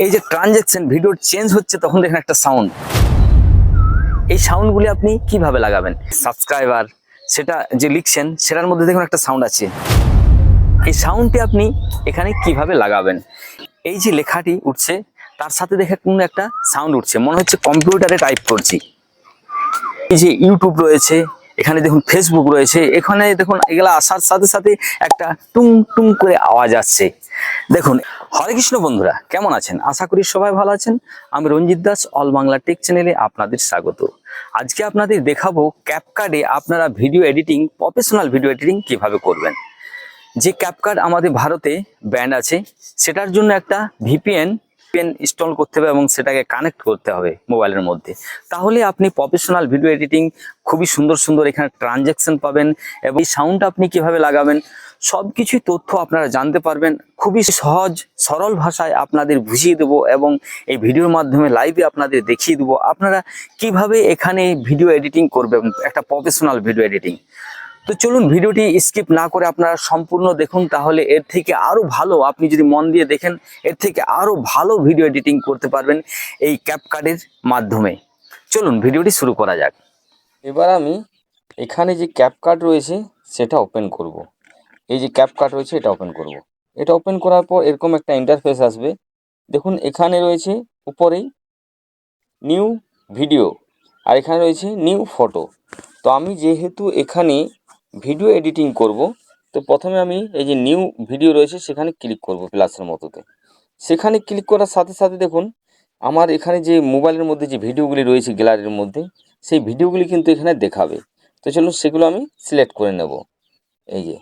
এই যে transaction video change হচ্ছে তখন দেখেন একটা সাউন্ড, এই সাউন্ডগুলি আপনি কিভাবে লাগাবেন? সাবস্ক্রাইবার সেটা যে লিখছেন সেটার মধ্যে দেখুন একটা সাউন্ড আছে, এই সাউন্ডটি আপনি এখানে কিভাবে লাগাবেন? এই যে লেখাটি উঠছে তার সাথে দেখে কোনো একটা সাউন্ড উঠছে, মনে হচ্ছে কম্পিউটারে টাইপ করছি। এই যে ইউটিউব রয়েছে, এখানে দেখুন ফেসবুক রয়েছে, এখানে দেখুন এগুলা আসার সাথে সাথে একটা টুং টুং করে আওয়াজ আসছে। দেখুন, হরে কৃষ্ণ বন্ধুরা, কেমন আছেন? আশা করি সবাই ভালো আছেন। আমি রঞ্জিত দাস, অল বাংলা টেক চ্যানেলে আপনাদের স্বাগত। আজকে আপনাদের দেখাবো ক্যাপকাটে আপনারা video editing, professional video editing কিভাবে করবেন। যে ক্যাপকাট আমাদের ভারতে ব্যান্ড আছে, সেটার জন্য একটা ভিপিএন ইনস্টল করতে হবে এবং সেটাকে কানেক্ট করতে হবে মোবাইলের মধ্যে। তাহলে আপনি প্রফেশনাল ভিডিও এডিটিং খুবই সুন্দর সুন্দর এখানে ট্রানজ্যাকশন পাবেন এবং এই সাউন্ড আপনি কিভাবে লাগাবেন সব কিছুই তথ্য আপনারা জানতে পারবেন। খুবই সহজ সরল ভাষায় আপনাদের বুঝিয়ে দেবো এবং এই ভিডিওর মাধ্যমে লাইভে আপনাদের দেখিয়ে দেবো আপনারা কিভাবে এখানে ভিডিও এডিটিং করবেন, একটা প্রফেশনাল ভিডিও এডিটিং। তো চলুন ভিডিওটি স্কিপ না করে আপনারা সম্পূর্ণ দেখুন, তাহলে এর থেকে আরো ভালো, আপনি যদি মন দিয়ে দেখেন এর থেকে আরো ভালো ভিডিও এডিটিং করতে পারবেন এই ক্যাপকাটের মাধ্যমে। চলুন ভিডিওটি শুরু করা যাক। এবার আমি এখানে যে ক্যাপকাট রয়েছে সেটা ওপেন করব। এই যে ক্যাপকাট রয়েছে এটা ওপেন করব। এটা ওপেন করার পর এরকম একটা ইন্টারফেস আসবে। দেখুন এখানে রয়েছে উপরেই নিউ ভিডিও আর এখানে রয়েছে নিউ ফটো। তো আমি যেহেতু এখানে ভিডিও এডিটিং করব, তো প্রথমে আমি এই যে নিউ ভিডিও রয়েছে সেখানে ক্লিক করব প্লাসের মতোতে। সেখানে ক্লিক করার সাথে সাথে দেখুন আমার এখানে যে মোবাইলের মধ্যে যে ভিডিওগুলি রয়েছে গ্যালারির মধ্যে, সেই ভিডিওগুলি কিন্তু এখানে দেখাবে। তো চলুন সেগুলো আমি সিলেক্ট করে নেব। এই যে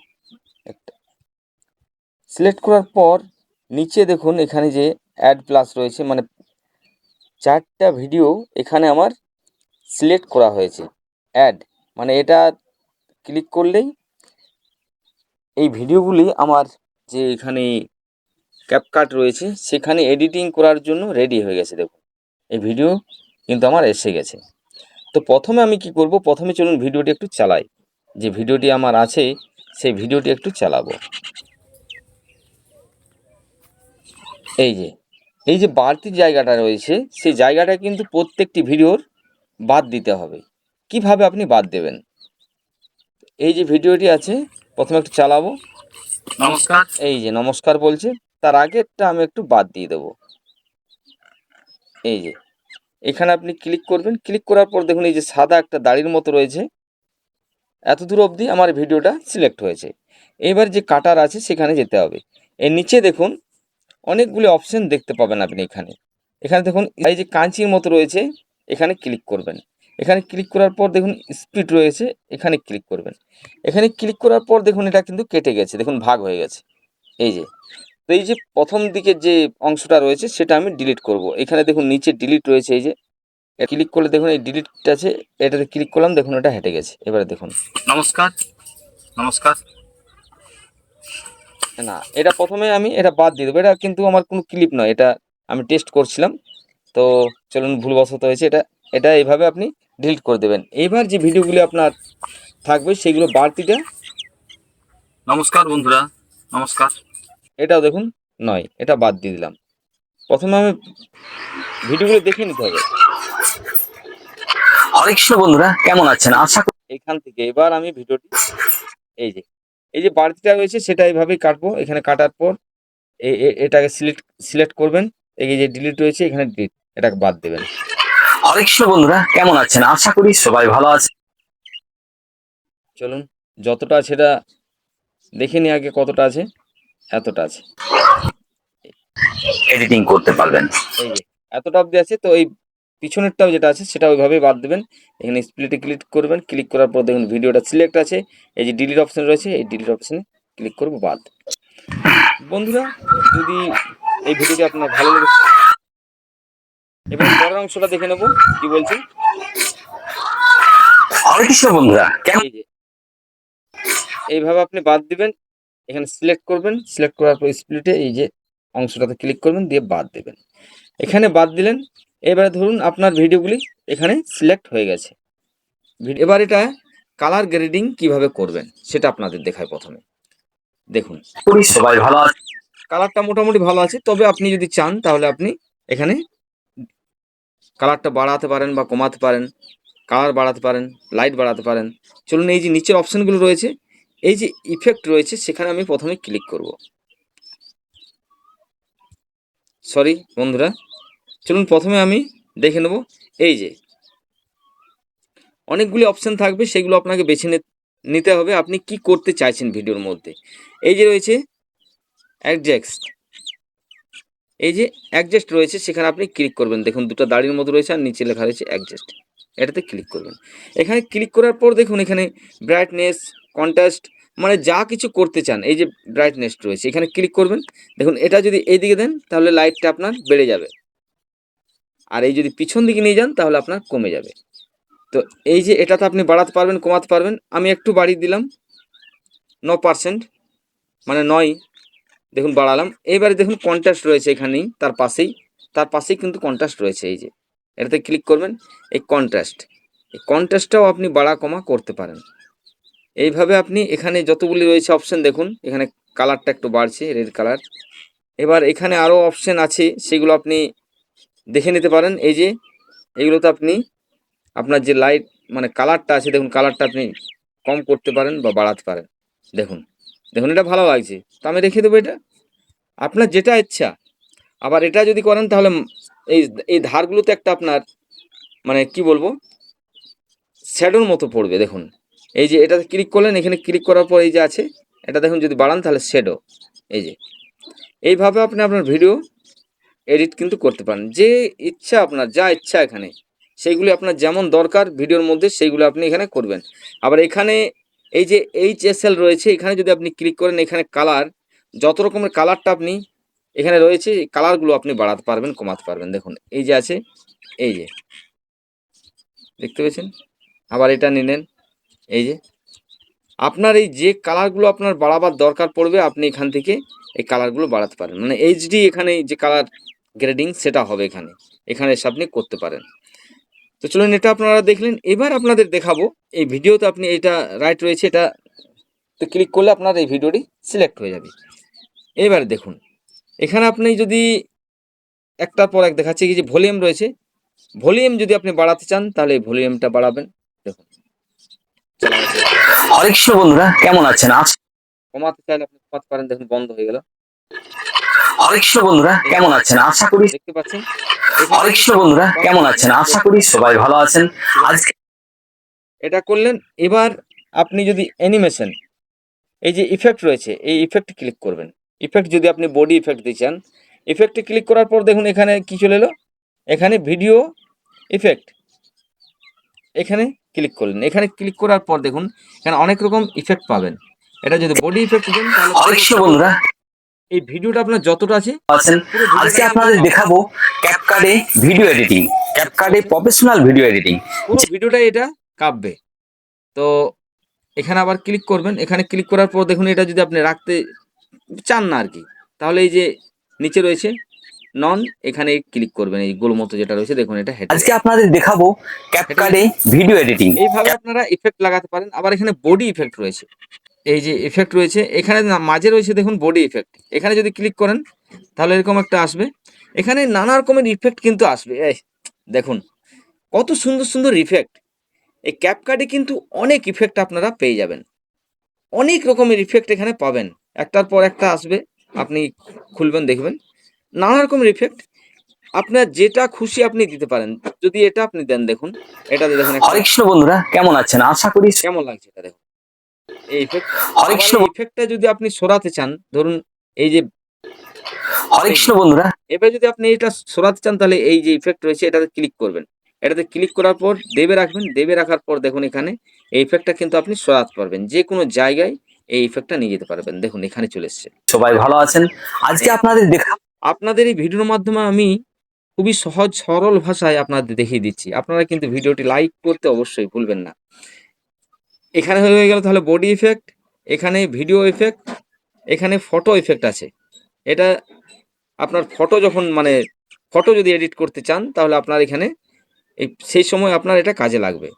একটা সিলেক্ট করার পর নিচে দেখুন এখানে যে অ্যাড প্লাস রয়েছে, মানে 4টা ভিডিও এখানে আমার সিলেক্ট করা হয়েছে। অ্যাড মানে এটা ক্লিক করলেই এই ভিডিওগুলি আমার যে এখানে ক্যাপকাট রয়েছে সেখানে এডিটিং করার জন্য রেডি হয়ে গেছে। দেখুন এই ভিডিও কিন্তু আমার এসে গেছে। তো প্রথমে আমি কি করব, প্রথমে চলুন ভিডিওটি একটু চালাই। যে ভিডিওটি আমার আছে সেই ভিডিওটি একটু চালাবো। এই যে বাড়তি জায়গাটা রয়েছে সেই জায়গাটা কিন্তু প্রত্যেকটি ভিডিওর বাদ দিতে হবে। কিভাবে আপনি বাদ দেবেন? এই যে ভিডিওটি আছে প্রথমে একটু চালাবো। নমস্কার, এই যে নমস্কার বলছে, তার আগেরটা আমি একটু বাদ দিয়ে দেবো। এই যে এখানে আপনি ক্লিক করবেন, ক্লিক করার পর দেখুন এই যে সাদা একটা দাড়ির মতো রয়েছে, এত দূর অবধি আমার ভিডিওটা সিলেক্ট হয়েছে। এবার যে কাটার আছে সেখানে যেতে হবে। এর নিচে দেখুন অনেকগুলি অপশন দেখতে পাবেন আপনি এখানে। এখানে দেখুন এই যে কাঁচির মতো রয়েছে, এখানে ক্লিক করবেন। এখানে ক্লিক করার পর দেখুন স্পিড রয়েছে, এখানে ক্লিক করবেন। এখানে ক্লিক করার পর দেখুন এটা কিন্তু কেটে গেছে, দেখুন ভাগ হয়ে গেছে। এই যে তো এই যে প্রথম দিকের যে অংশটা রয়েছে সেটা আমি ডিলিট করব। এখানে দেখুন নিচে ডিলিট রয়েছে, এই যে ক্লিক করলে দেখুন এই ডিলিট আছে, এটাতে ক্লিক করলাম, দেখুন এটা হেঁটে গেছে। এবারে দেখুন নমস্কার, নমস্কার না, এটা প্রথমে আমি এটা বাদ দিয়ে দেবো। এটা কিন্তু আমার কোনো ক্লিপ নয়, এটা আমি টেস্ট করছিলাম। তো চলুন ভুলবশত হয়েছে, এটা এটা এইভাবে আপনি ডিলিট করে দেবেন। এইবার যে ভিডিওগুলি আপনার থাকবে সেগুলো বাড়তিটা, নমস্কার বন্ধুরা, নমস্কার, এটাও দেখুন নয়, এটা বাদ দিয়ে দিলাম। প্রথমে আমি ভিডিওগুলো দেখে নিতে হবে। হরে কৃষ্ণ বন্ধুরা, কেমন আছেন? আশা করি এখান থেকে এবার আমি ভিডিওটি এই যে বাড়তিটা রয়েছে সেটা এইভাবেই কাটবো। এখানে কাটার পর এটাকে সিলেক্ট করবেন। এই যে ডিলিট রয়েছে এখানে ডিলিট, এটাকে বাদ দেবেন। হরে কৃষ্ণ বন্ধুরা, কেমন আছেন? আশা করি সবাই ভালো আছে। চলুন যতটা সেটা দেখে নিই আগে, কতটা আছে, এতটা আছে, এডিটিং করতে পারবেন। এই যে এতটা অবধি আছে। তো এই পিছনেরটাও যেটা আছে সেটা ওইভাবেই বাদ দেবেন। এখানে স্প্লিটে ক্লিক করবেন, ক্লিক করার পর দেখুন ভিডিওটা সিলেক্ট আছে, এই যে ডিলিট অপশন রয়েছে, এই ডিলিট অপশনে ক্লিক করব, বাদ। বন্ধুরা যদি এই ভিডিওটি আপনার ভালো লেগে, এবার পরের অংশটা দেখে নেব কি বলছে। হরে কৃষ্ণ বন্ধুরা, এই যে এইভাবে আপনি বাদ দিবেন। এখানে সিলেক্ট করবেন, সিলেক্ট করার পর স্প্লিটে এই যে অংশটাতে ক্লিক করবেন, দিয়ে বাদ দেবেন। এখানে বাদ দিলেন। এবারে ধরুন আপনার ভিডিওগুলি এখানে সিলেক্ট হয়ে গেছে। এবার এটা কালার গ্রেডিং কিভাবে করবেন সেটা আপনাদের দেখায়। প্রথমে দেখুন সবাই ভালো আছে, কালারটা মোটামুটি ভালো আছে, তবে আপনি যদি চান তাহলে আপনি এখানে কালারটা বাড়াতে পারেন বা কমাতে পারেন, কালার বাড়াতে পারেন, লাইট বাড়াতে পারেন। চলুন এই যে নিচের অপশানগুলো রয়েছে, এই যে ইফেক্ট রয়েছে সেখানে আমি প্রথমে ক্লিক করব। সরি বন্ধুরা, চলুন প্রথমে আমি দেখে নেব। এই যে অনেকগুলি অপশান থাকবে, সেগুলো আপনাকে বেছে নিতে হবে আপনি কি করতে চাইছেন ভিডিওর মধ্যে। এই যে রয়েছে অ্যাডজাস্ট, এই যে অ্যাডজাস্ট রয়েছে সেখানে আপনি ক্লিক করবেন। দেখুন দুটো দাড়ির মতো রয়েছে আর নিচে লেখা রয়েছে অ্যাডজাস্ট, এটাতে ক্লিক করবেন। এখানে ক্লিক করার পর দেখুন এখানে ব্রাইটনেস, কন্ট্রাস্ট, মানে যা কিছু করতে চান, এই যে ব্রাইটনেস রয়েছে এখানে ক্লিক করবেন। দেখুন এটা যদি এইদিকে দেন তাহলে লাইটটা আপনার বেড়ে যাবে, আর এই যদি পিছন দিকে নিয়ে যান তাহলে আপনার কমে যাবে। তো এই যে এটাতে আপনি বাড়াতে পারবেন, কমাতে পারবেন। আমি একটু বাড়িয়ে দিলাম 9%, মানে 9, দেখুন বাড়ালাম। এবারে দেখুন কন্ট্রাস্ট রয়েছে এখানেই, তার পাশেই কিন্তু কন্ট্রাস্ট রয়েছে। এই যে এটাতে ক্লিক করবেন, এই কন্ট্রাস্টটাও আপনি বাড়া কমা করতে পারেন। এইভাবে আপনি এখানে যতগুলি রয়েছে অপশান, দেখুন এখানে কালারটা একটু বাড়ছে, রেড কালার। এবার এখানে আরও অপশান আছে, সেগুলো আপনি দেখে নিতে পারেন। এই যে এগুলোতে আপনি আপনার যে লাইট মানে কালারটা আছে, দেখুন কালারটা আপনি কম করতে পারেন বা বাড়াতে পারেন। দেখুন দেখুন এটা ভালো লাগছে, তো আমি রেখে দেবো এটা, আপনার যেটা ইচ্ছা। আবার এটা যদি করেন তাহলে এই এই ধারগুলোতে একটা আপনার মানে কি বলবো, শ্যাডোর মতো পড়বে। দেখুন এই যে এটাতে ক্লিক করলেন, এখানে ক্লিক করার পর এই যে আছে এটা দেখুন, যদি বাড়ান তাহলে শ্যাডো। এই যে এইভাবে আপনি আপনার ভিডিও এডিট কিন্তু করতে পারেন, যে ইচ্ছা আপনার যা ইচ্ছা এখানে, সেইগুলি আপনার যেমন দরকার ভিডিওর মধ্যে সেইগুলো আপনি এখানে করবেন। আবার এখানে এই যে HSL রয়েছে, এখানে যদি আপনি ক্লিক করেন, এখানে কালার, যত রকমের কালারটা আপনি এখানে রয়েছে এই কালারগুলো আপনি বাড়াতে পারবেন, কমাতে পারবেন। দেখুন এই যে আছে, এই যে দেখতে পেয়েছেন। আবার এটা নিলেন, এই যে আপনার এই যে কালারগুলো আপনার বাড়াবার দরকার পড়বে আপনি এখান থেকে এই কালারগুলো বাড়াতে পারেন, মানে এইচডি এখানে যে কালার গ্রেডিং সেটা হবে এখানে, এখানে এসে আপনি করতে পারেন। তো চলুন এটা আপনারা দেখলেন, এবার আপনাদের দেখাবো এই ভিডিওতে আপনি এটা রাইট রয়েছে, এটা তো ক্লিক করলে আপনার এই ভিডিওটি সিলেক্ট হয়ে যাবে। এবার দেখুন এখানে আপনি যদি একটার পর এক দেখাচ্ছে কি যে ভলিউম রয়েছে, ভলিউম যদি আপনি বাড়াতে চান তাহলে এই ভলিউমটা বাড়াবেন। দেখুন হরে কৃষ্ণ বন্ধুরা, কেমন আছেন? আজ কমাতে চাইলে আপনি কমাতে পারেন, দেখুন বন্ধ হয়ে গেল। হরে কৃষ্ণ বন্ধুরা, কেমন আছেন? আশা করি দেখতে পাচ্ছেন। হরে কৃষ্ণ বন্ধুরা, কেমন আছেন? আশা করি সবাই ভালো আছেন। আজকে এটা করলেন। এবার আপনি যদি অ্যানিমেশন, এই যে ইফেক্ট রয়েছে এই ইফেক্ট ক্লিক করবেন। ইফেক্ট যদি আপনি বডি ইফেক্ট দিতে চান, ইফেক্টে ক্লিক করার পর দেখুন এখানে কি চলে এলো, এখানে ভিডিও ইফেক্ট, এখানে ক্লিক করলেন। এখানে ক্লিক করার পর দেখুন এখানে অনেক রকম ইফেক্ট পাবেন। এটা যদি বডি ইফেক্ট দেন তাহলে অবশ্যই বন্ধুরা এই ভিডিওটা আপনার যতটা আছে আছেন, আজকে আপনাদের দেখাবো ক্যাপকাটে ভিডিও এডিটিং, ক্যাপকাটে প্রফেশনাল ভিডিও এডিটিং, পুরো ভিডিওটা এটা কাঁপবে। তো এখানে আবার ক্লিক করবেন, এখানে ক্লিক করার পর দেখুন এটা যদি আপনি রাখতে চান না আর কি, তাহলে এই যে নিচে রয়েছে নন, এখানে ক্লিক করবেন, এই গোল মতো যেটা রয়েছে দেখুন এটা হেড। আজকে আপনাদের দেখাবো ক্যাপকাটে ভিডিও এডিটিং, এইভাবে আপনারা ইফেক্ট লাগাতে পারেন। আবার এখানে বডি ইফেক্ট রয়েছে, এই যে ইফেক্ট রয়েছে এখানে মাঝে রয়েছে দেখুন বডি ইফেক্ট, এখানে যদি ক্লিক করেন তাহলে এরকম একটা আসবে। এখানে নানা রকমের ইফেক্ট কিন্তু আসবে, এই দেখুন কত সুন্দর সুন্দর ইফেক্ট। এই ক্যাপকাটে কিন্তু অনেক ইফেক্ট আপনারা পেয়ে যাবেন, অনেক রকমের ইফেক্ট এখানে পাবেন, একটার পর একটা আসবে, আপনি খুলবেন দেখবেন নানা রকমের ইফেক্ট, আপনার যেটা খুশি আপনি দিতে পারেন। যদি এটা আপনি দেন, দেখুন এটাতে দেখুন। হরে কৃষ্ণ বন্ধুরা, কেমন আছেন? আশা করি কেমন লাগছে এটা দেখুন এই ইফেক্ট। হরে কৃষ্ণ ইফেক্টটা যদি আপনি সরাতে চান, ধরুন এই যে হরে কৃষ্ণ বন্ধুরা, এবার যদি আপনি এটা সরাতে চান তাহলে এই যে ইফেক্ট রয়েছে এটাতে ক্লিক করবেন, এটাতে ক্লিক করার পর দেবে রাখবেন, দেবে রাখার পর দেখুন এখানে এই ইফেক্টটা কিন্তু আপনি সরাতে পারবেন, যে কোনো জায়গায় এই ইফেক্টটা নিয়ে যেতে পারবেন। দেখুন এখানে চলে এসছে। সবাই ভালো আছেন? আজকে আপনাদের দেখা, আপনাদের এই ভিডিওর মাধ্যমে আমি খুবই সহজ সরল ভাষায় আপনাদের দেখিয়ে দিচ্ছি। আপনারা কিন্তু ভিডিওটি লাইক করতে অবশ্যই ভুলবেন না। এখানে হয়ে গেল তাহলে বডি ইফেক্ট, এখানে ভিডিও ইফেক্ট, এখানে ফটো ইফেক্ট আছে। এটা আপনার ফটো যখন মানে ফটো যদি এডিট করতে চান তাহলে আপনার এখানে এই সেই সময় আপনার এটা কাজে লাগবে।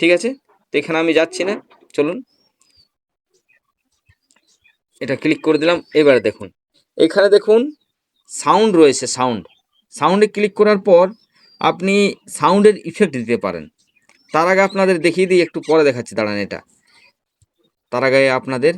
ঠিক আছে, তো এখানে আমি যাচ্ছি না, চলুন এটা ক্লিক করে দিলাম। এবারে দেখুন এখানে দেখুন সাউন্ড রয়েছে, সাউন্ড, সাউন্ডে ক্লিক করার পর আপনি সাউন্ডের ইফেক্ট দিতে পারেন। তার আগে আপনাদের দেখিয়ে দিই, একটু পরে দেখাচ্ছি দাঁড়ান। এটা তার আগে আপনাদের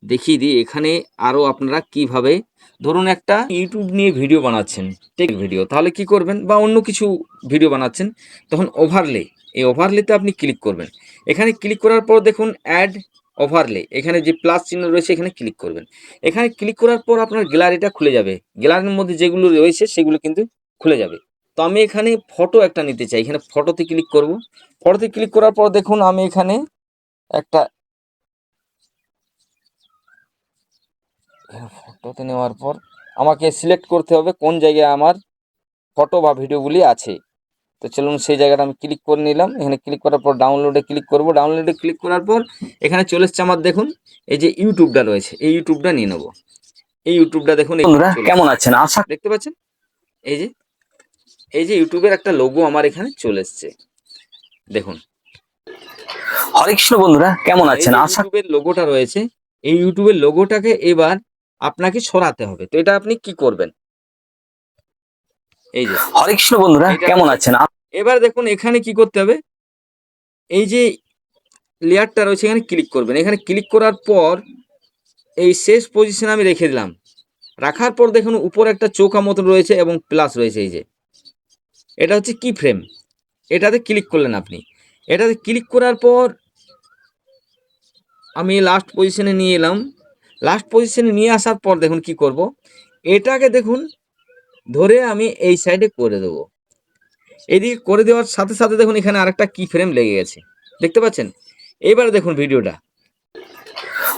দেখিয়ে দিই এখানে আরও আপনারা কিভাবে, ধরুন একটা ইউটিউব নিয়ে ভিডিও বানাচ্ছেন, টেক ভিডিও, তাহলে কি করবেন, বা অন্য কিছু ভিডিও বানাচ্ছেন, তখন ওভারলে, এই ওভারলেতে আপনি ক্লিক করবেন। এখানে ক্লিক করার পর দেখুন অ্যাড ওভারলে, এখানে যে প্লাস চিহ্ন রয়েছে এখানে ক্লিক করবেন। এখানে ক্লিক করার পর আপনার গ্যালারিটা খুলে যাবে, গ্যালারির মধ্যে যেগুলো রয়েছে সেগুলো কিন্তু খুলে যাবে। তো আমি এখানে ফটো একটা নিতে চাই, এখানে ফটোতে ক্লিক করব। ফটোতে ক্লিক করার পর দেখুন আমি এখানে একটা ফটোতে নেওয়ার পর আমাকে সিলেক্ট করতে হবে কোন জায়গায় আমার ফটো বা ভিডিওগুলি আছে। তো চলুন সেই জায়গাটা আমি ক্লিক করে নিলাম। এখানে ক্লিক করার পর ডাউনলোডে ক্লিক করব। ডাউনলোডে ক্লিক করার পর এখানে চলে এসছে আমার, দেখুন এই যে ইউটিউবটা রয়েছে, এই ইউটিউবটা নিয়ে নেব। এই ইউটিউবটা দেখুন, বন্ধুরা কেমন আছেন, আশা দেখতে পাচ্ছেন এই যে, এই যে ইউটিউবের একটা লোগো আমার এখানে চলে এসছে, দেখুন। হরে কৃষ্ণ বন্ধুরা, কেমন আছেন, আশা ইউটিউবের লোগোটা রয়েছে, এই ইউটিউবের লোগোটাকে এবার আপনাকে সরাতে হবে। তো এটা আপনি কি করবেন, এই যে হরে কৃষ্ণ বন্ধুরা, কেমন আছেন। এবার দেখুন এখানে কি করতে হবে, এই যে লেয়ারটা রয়েছে এখানে ক্লিক করবেন। এখানে ক্লিক করার পর এই শেষ পজিশনে আমি রেখে দিলাম। রাখার পর দেখুন উপর একটা চৌকা মতন রয়েছে এবং প্লাস রয়েছে, এই যে এটা হচ্ছে কি ফ্রেম, এটাতে ক্লিক করলেন আপনি। এটাতে ক্লিক করার পর আমি লাস্ট পজিশনে নিয়ে এলাম। লাস্ট পজিশনে নিয়ে আসার পর দেখুন কি করব, এটাকে দেখুন ধরে আমি এই সাইডে করে দেবো। এদিকে করে দেওয়ার সাথে সাথে দেখুন এখানে আরেকটা কি ফ্রেম লেগে গেছে, দেখতে পাচ্ছেন। এবারে দেখুন ভিডিওটা।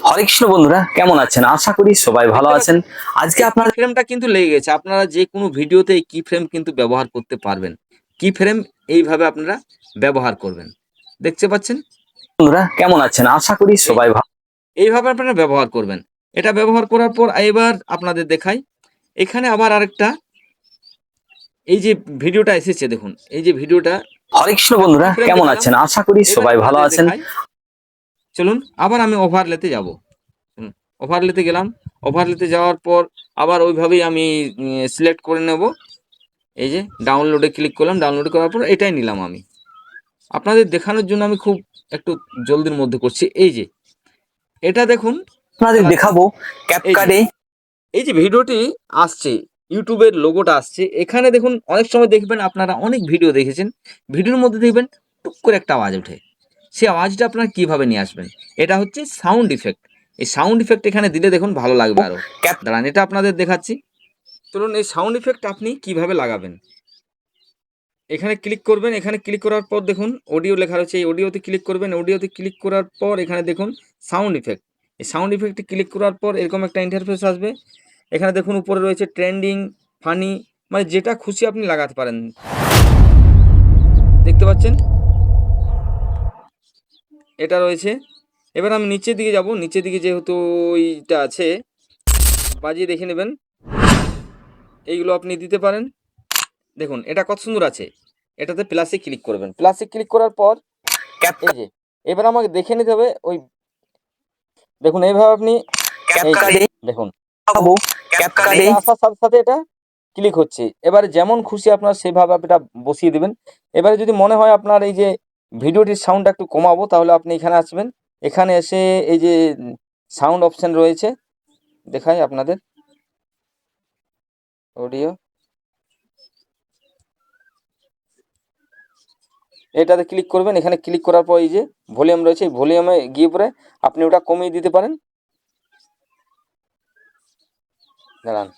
হরে কৃষ্ণ বন্ধুরা, কেমন আছেন, আশা করি সবাই ভালো আছেন। আজকে আপনার ফ্রেমটা কিন্তু লেগে গেছে। আপনারা যে কোনো ভিডিওতে এই কি ফ্রেম কিন্তু ব্যবহার করতে পারবেন। কি ফ্রেম এইভাবে আপনারা ব্যবহার করবেন, দেখতে পাচ্ছেন। বন্ধুরা কেমন আছেন, আশা করি সবাই ভালো, এইভাবে আপনারা ব্যবহার করবেন। এটা ব্যবহার করার পর এবার আপনাদের দেখাই, এখানে আবার আরেকটা এই যে ভিডিওটা এসেছে, দেখুন এই যে ভিডিওটা। হরে কৃষ্ণ বন্ধুরা, কেমন আছেন, আশা করি সবাই ভালো আছেন। চলুন আবার আমি ওভারলেতে যাব। ওভারলেতে গেলাম। ওভারলেতে যাওয়ার পর আবার ওইভাবেই আমি সিলেক্ট করে নেব। এই যে ডাউনলোডে ক্লিক করলাম। ডাউনলোড করার পর এটাই নিলাম আমি। আপনাদের দেখানোর জন্য আমি খুব একটু জলদির মধ্যে করছি। এই যে এটা দেখুন, আপনাদের দেখাবো ক্যাপকাটে এই যে ভিডিওটি আসছে, ইউটিউবের লোগোটা আসছে। এখানে দেখুন অনেক সময় দেখবেন, আপনারা অনেক ভিডিও দেখেছেন, ভিডিওর মধ্যে দেখবেন টুক করে একটা আওয়াজ ওঠে। সেই আওয়াজটা আপনারা কিভাবে নিয়ে আসবেন, এটা হচ্ছে সাউন্ড ইফেক্ট। এই সাউন্ড ইফেক্ট এখানে দিলে দেখুন ভালো লাগবে আরো। দাঁড়ান এটা আপনাদের দেখাচ্ছি। চলুন এই সাউন্ড ইফেক্ট আপনি কিভাবে লাগাবেন, এখানে ক্লিক করবেন। এখানে ক্লিক করার পর দেখুন অডিও লেখা রয়েছে, এই অডিওতে ক্লিক করবেন। অডিওতে ক্লিক করার পর এখানে দেখুন সাউন্ড ইফেক্ট। এই সাউন্ড ইফেক্টে ক্লিক করার পর এরকম একটা ইন্টারফেস আসবে। এখানে দেখুন উপরে রয়েছে ট্রেন্ডিং, ফানি, মানে যেটা খুশি আপনি লাগাতে পারেন, দেখতে পাচ্ছেন এটা রয়েছে। এবার আমি নিচের দিকে যাব। নিচের দিকে যেহেতু এইটা আছে, বাজিয়ে দেখে নেবেন, এইগুলো আপনি দিতে পারেন। দেখুন এটা কত সুন্দর আছে। এটাতে প্লাসে ক্লিক করবেন। প্লাসে ক্লিক করার পর এই যে এবার আমাকে দেখে নিতে হবে, ওই দেখুন এইভাবে আপনি দেখুন আসার সাথে সাথে এটা ক্লিক হচ্ছে। এবারে যেমন খুশি আপনার সেভাবে এটা বসিয়ে দেবেন। এবারে যদি মনে হয় আপনার এই যে ভিডিওটির সাউন্ডটা একটু কমাবো, তাহলে আপনি এখানে আসবেন। এখানে এসে এই যে সাউন্ড অপশন রয়েছে, দেখাই আপনাদের, অডিও, এটাতে ক্লিক করবেন। এখানে ক্লিক করার পর এই যে ভলিউম রয়েছে, এই ভলিউমে গিয়ে পরে আপনি ওটা কমিয়ে দিতে পারেন। দাঁড়ান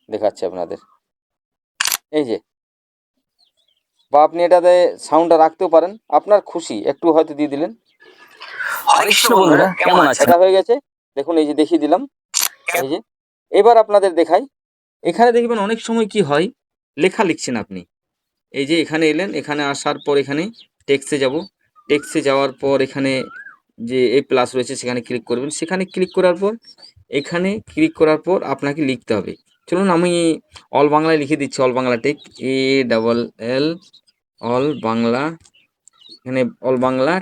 দেখাচ্ছি আপনাদের, এই যে, বা আপনি এটাতে সাউন্ডটা রাখতেও পারেন, আপনার খুশি একটু হয়তো দিয়ে দিলেন। বন্ধুরা কেমন আছে, এটা হয়ে গেছে। দেখুন এই যে দেখিয়ে দিলাম। এই যে এবার আপনাদের দেখাই, এখানে দেখবেন অনেক সময় কি হয়, লেখা লিখছেন আপনি, এই যে এখানে এলেন, এখানে আসার পর এখানে টেক্সটে যাব। টেক্সটে যাওয়ার পর এখানে যে এই প্লাস রয়েছে সেখানে ক্লিক করবেন। সেখানে ক্লিক করার পর এখানে ক্লিক করার পর আপনাকে লিখতে হবে। চলুন আমি অল বাংলায় লিখে দিচ্ছি, all Bangla tech, ALL all Bangla, এখানে অল বাংলা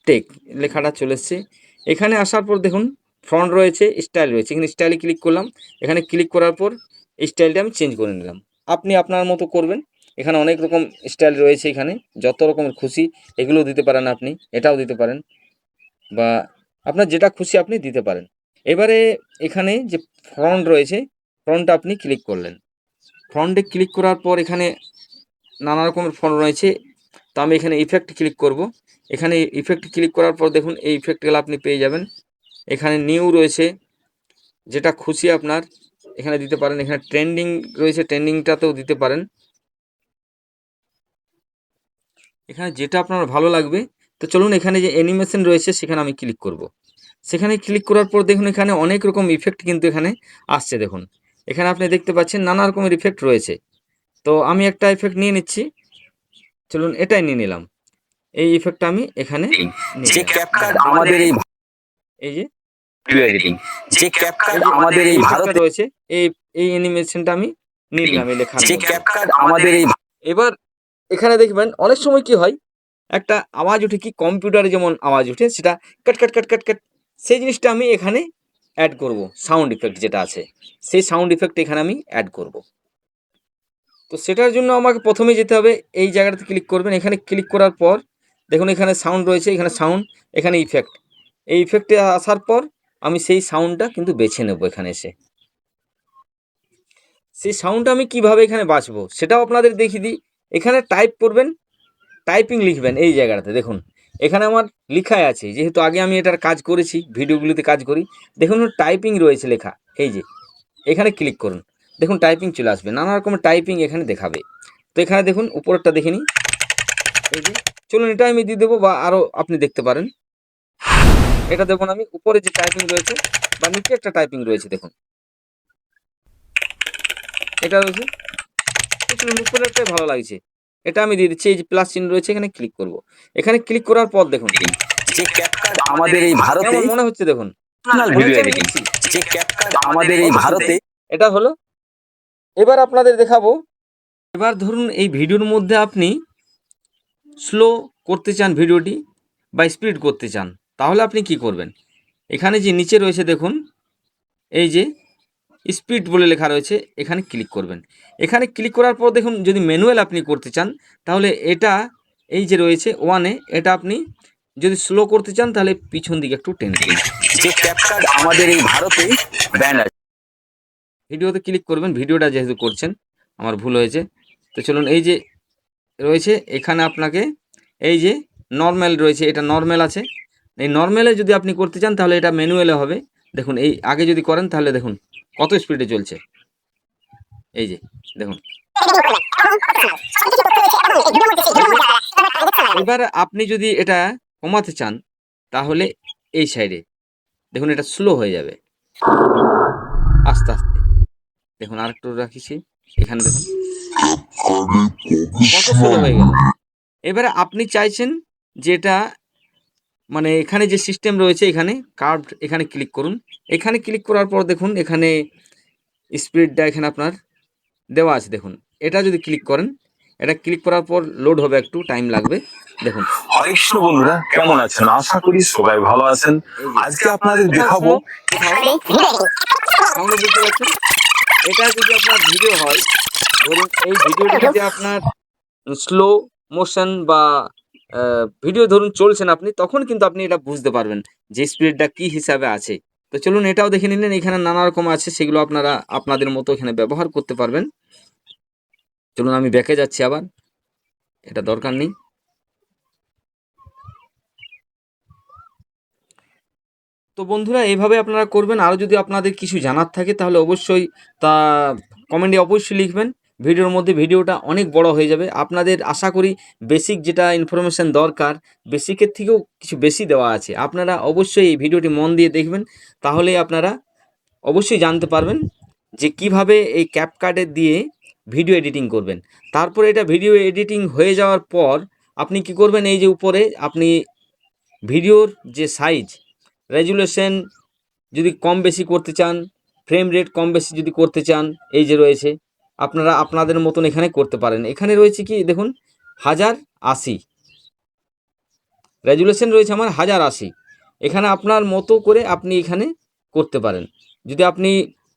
টেক লেখাটা চলে এসছে। এখানে আসার পর দেখুন ফ্রন্ট রয়েছে, স্টাইল রয়েছে, এখানে স্টাইলে ক্লিক করলাম। এখানে ক্লিক করার পর স্টাইলটা আমি চেঞ্জ করে নিলাম। আপনি আপনার মতো করবেন। এখানে অনেক রকম স্টাইল রয়েছে, এখানে যত রকমের খুশি এগুলোও দিতে পারেন, আপনি এটাও দিতে পারেন, বা আপনার যেটা খুশি আপনি দিতে পারেন। এবারে এখানে যে ফ্রন্ট রয়েছে, ফ্রন্টটা আপনি ক্লিক করলেন। ফ্রন্টে ক্লিক করার পর এখানে নানা রকমের ফন্ট রয়েছে, তো আমি এখানে ইফেক্ট ক্লিক করব। এখানে ইফেক্ট ক্লিক করার পর দেখুন এই ইফেক্টগুলো আপনি পেয়ে যাবেন। এখানে নিউ রয়েছে, যেটা খুশি আপনার এখানে দিতে পারেন। এখানে ট্রেন্ডিং রয়েছে, ট্রেন্ডিংটাতেও দিতে পারেন। এখানে যেটা আপনার ভালো লাগবে। তো চলুন এখানে যে অ্যানিমেশন রয়েছে সেখানে আমি ক্লিক করব। সেখানে ক্লিক করার পর দেখুন এখানে অনেক রকম ইফেক্ট কিন্তু এখানে আসছে। দেখুন এখানে আপনি দেখতে পাচ্ছেন নানা রকমের ইফেক্ট রয়েছে। তো আমি একটা ইফেক্ট নিয়ে নিচ্ছি, চলুন এটাই নিয়ে নিলাম। এই ইফেক্টটা আমি এখানে যে ক্যাপকাট আমাদের এই যে ভিডিও এডিটিং, যে ক্যাপকাট আমাদের এই ভারতে রয়েছে, এই এই অ্যানিমেশনটা আমি নিয়ে নিলাম এই লেখার যে মধ্যে। ক্যাপকাট আমাদের এই এবার এখানে দেখবেন অনেক সময় কি হয়, একটা আওয়াজ উঠে, কি কম্পিউটারে যেমন আওয়াজ উঠে, সেটা কাট কাট কাট কাট কাট, সেই জিনিসটা আমি এখানে অ্যাড করব। সাউন্ড ইফেক্ট যেটা আছে, সেই সাউন্ড ইফেক্ট এখানে আমি অ্যাড করব। তো সেটার জন্য আমাকে প্রথমে যেতে হবে, এই জায়গাটাতে ক্লিক করবেন। এখানে ক্লিক করার পর দেখুন এখানে সাউন্ড রয়েছে, এখানে সাউন্ড, এখানে ইফেক্ট। এই ইফেক্টে আসার পর আমি সেই সাউন্ডটা কিন্তু বেছে নেব। এখানে এসে সেই সাউন্ডটা আমি কিভাবে এখানে বাছবো সেটাও আপনাদের দেখিয়ে দিই। এখানে টাইপ করবেন, টাইপিং লিখবেন। এই জায়গাটাতে দেখুন এখানে আমার লেখাই আছে, যেহেতু আগে আমি এটার কাজ করেছি, ভিডিওগুলিতে কাজ করি। দেখুন টাইপিং রয়েছে লেখা, এই যে এখানে ক্লিক করুন, দেখুন টাইপিং চলে আসবে, নানা রকমের টাইপিং এখানে দেখাবে। তো এখানে দেখুন উপরেরটা দেখে নিই, এই যে চলুন এটা আমি দিয়ে দেবো, বা আরও আপনি দেখতে পারেন। এটা দেখুন আমি উপরে যে টাইপিং রয়েছে বা নিচে একটা টাইপিং রয়েছে, দেখুন এটা রয়েছে। চলুন উপরেরটাই ভালো লাগছে, এটা আমি দিয়ে দিচ্ছি। এই যে প্লাস চিহ্ন রয়েছে, এখানে ক্লিক করব। এখানে ক্লিক করার পর দেখুন যে ক্যাপকাট আমাদের এই ভারতে কেমন মনে হচ্ছে, দেখুন ভিডিও এডিটিং, যে ক্যাপকাট আমাদের এই ভারতে এটা হলো। এবার আপনাদের দেখাবো, এবার ধরুন এই ভিডিওর মধ্যে আপনি স্লো করতে চান ভিডিওটি, বা স্পিড করতে চান, তাহলে আপনি কি করবেন? এখানে যে নিচে রয়েছে দেখুন, এই যে স্পিড বলে লেখা রয়েছে, এখানে ক্লিক করবেন। এখানে ক্লিক করার পর দেখুন যদি ম্যানুয়াল আপনি করতে চান, তাহলে এটা এই যে রয়েছে ওয়ানে, এটা আপনি যদি স্লো করতে চান তাহলে পিছন দিকে একটু টেনে দিন। যে ক্যাপকাট আমাদের এই ভারতে ব্যানার ভিডিওতে ক্লিক করবেন, ভিডিওটা যেহেতু করছেন, আমার ভুল হয়েছে। তো চলুন এই যে রয়েছে এখানে আপনাকে এই যে নর্মাল রয়েছে, এটা নর্মাল আছে। এই নর্মালে যদি আপনি করতে চান তাহলে এটা ম্যানুয়ালে হবে। দেখুন এই আগে যদি করেন তাহলে দেখুন কত স্পিডে চলছে, এই যে দেখুন। এবার আপনি যদি এটা কমাতে চান তাহলে এই সাইডে দেখুন এটা স্লো হয়ে যাবে আস্তে আস্তে। দেখুন আরেকটু রাখিছি, এখানে দেখুন কত স্লো হয়ে গেল। এবারে আপনি চাইছেন যেটা মানে এখানে যে সিস্টেম রয়েছে, এখানে কার্ভ, এখানে ক্লিক করুন। এখানে ক্লিক করার পর দেখুন এখানে স্পিডটা এখানে আপনার দেওয়া আছে। দেখুন এটা যদি ক্লিক করেন, এটা ক্লিক করার পর লোড হবে, একটু টাইম লাগবে। দেখুন হরিষ্ণ বন্ধুরা কেমন আছেন? আশা করি সবাই ভালো আছেন। আজকে আপনাদের দেখাবো সামনে বুঝতে পারছেন, এটা যদি আপনার ভিডিও হয়, ধরুন এই ভিডিওটা যদি আপনার স্লো মোশন বা ভিডিও ধরুন চলছেন আপনি, তখন কিন্তু আপনি এটা বুঝতে পারবেন যে স্পিডটা কি হিসাবে আছে। তো চলুন এটাও দেখে নিলেন, এখানে নানা রকম আছে, সেগুলো আপনারা আপনাদের মতো এখানে ব্যবহার করতে পারবেন। চলুন আমি ব্যাকে যাচ্ছি আবার, এটা দরকার নেই। তো বন্ধুরা এইভাবে আপনারা করবেন। আরও যদি আপনাদের কিছু জানার থাকে তাহলে অবশ্যই তা কমেন্টে অবশ্যই লিখবেন। ভিডিওর মধ্যে ভিডিওটা অনেক বড় হয়ে যাবে। আপনাদের আশা করি বেসিক যেটা ইনফরমেশান দরকার, বেসিকের থেকেও কিছু বেশি দেওয়া আছে। আপনারা অবশ্যই এই ভিডিওটি মন দিয়ে দেখবেন, তাহলেই আপনারা অবশ্যই জানতে পারবেন যে কিভাবে এই ক্যাপকাটে দিয়ে ভিডিও এডিটিং করবেন। তারপরে এটা ভিডিও এডিটিং হয়ে যাওয়ার পর আপনি কি করবেন, এই যে উপরে আপনি ভিডিওর যে সাইজ, রেজুলেশন যদি কম বেশি করতে চান, ফ্রেম রেট কম বেশি যদি করতে চান, এই যে রয়েছে আপনারা আপনাদের মতন এখানে করতে পারেন। এখানে রয়েছে কি দেখুন 1080 রেজুলেশন রয়েছে আমার 1080। এখানে আপনার মতো করে আপনি এখানে করতে পারেন। যদি আপনি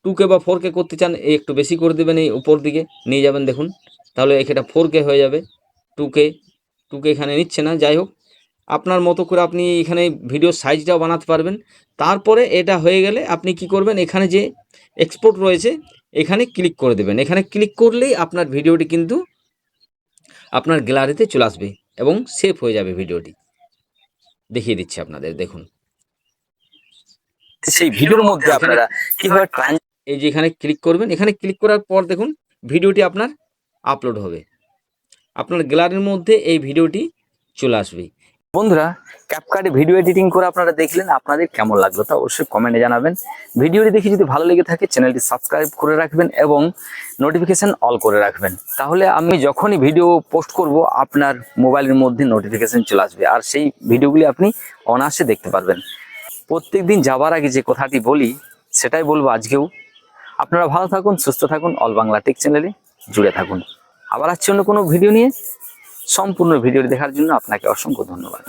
2K বা 4K করতে চান, এই একটু বেশি করে দেবেন, এই উপর দিকে নিয়ে যাবেন, দেখুন তাহলে এটা 4K হয়ে যাবে। 2K এখানে নিচ্ছে না, যাই হোক আপনার মতো করে আপনি এখানে ভিডিও সাইজটাও বানাতে পারবেন। তারপরে এটা হয়ে গেলে আপনি কি করবেন, এখানে যে এক্সপোর্ট রয়েছে এখানে ক্লিক করে দেবেন। এখানে ক্লিক করলেই আপনার ভিডিওটি কিন্তু আপনার গ্যালারিতে চলে আসবে এবং সেভ হয়ে যাবে ভিডিওটি। দেখিয়ে দিচ্ছি আপনাদের, দেখুন সেই ভিডিওর মধ্যে আপনারা কিভাবে এই যে এখানে ক্লিক করবেন, এখানে ক্লিক করার পর দেখুন ভিডিওটি আপনার আপলোড হবে, আপনার গ্যালারির মধ্যে এই ভিডিওটি চলে আসবে। বন্ধুরা, ক্যাপকাটে ভিডিও এডিটিং করে আপনারা দেখলেন, আপনাদের কেমন লাগলো তা অবশ্যই কমেন্টে জানাবেন। ভিডিওটি দেখে যদি ভালো লেগে থাকে চ্যানেলটি সাবস্ক্রাইব করে রাখবেন এবং নোটিফিকেশন অল করে রাখবেন, তাহলে আমি যখনই ভিডিও পোস্ট করব আপনার মোবাইলের মধ্যে নোটিফিকেশন চলে আসবে আর সেই ভিডিওগুলি আপনি অনায়াসে দেখতে পারবেন। প্রত্যেকদিন যাবার আগে যে কথাটি বলি সেটাই বলবো আজকেও। আপনারা ভালো থাকুন, সুস্থ থাকুন, অল বাংলা টেক চ্যানেলে জুড়ে থাকুন। আবার আসছে অন্য কোনো ভিডিও নিয়ে। সম্পূর্ণ ভিডিওটি দেখার জন্য আপনাকে অসংখ্য ধন্যবাদ।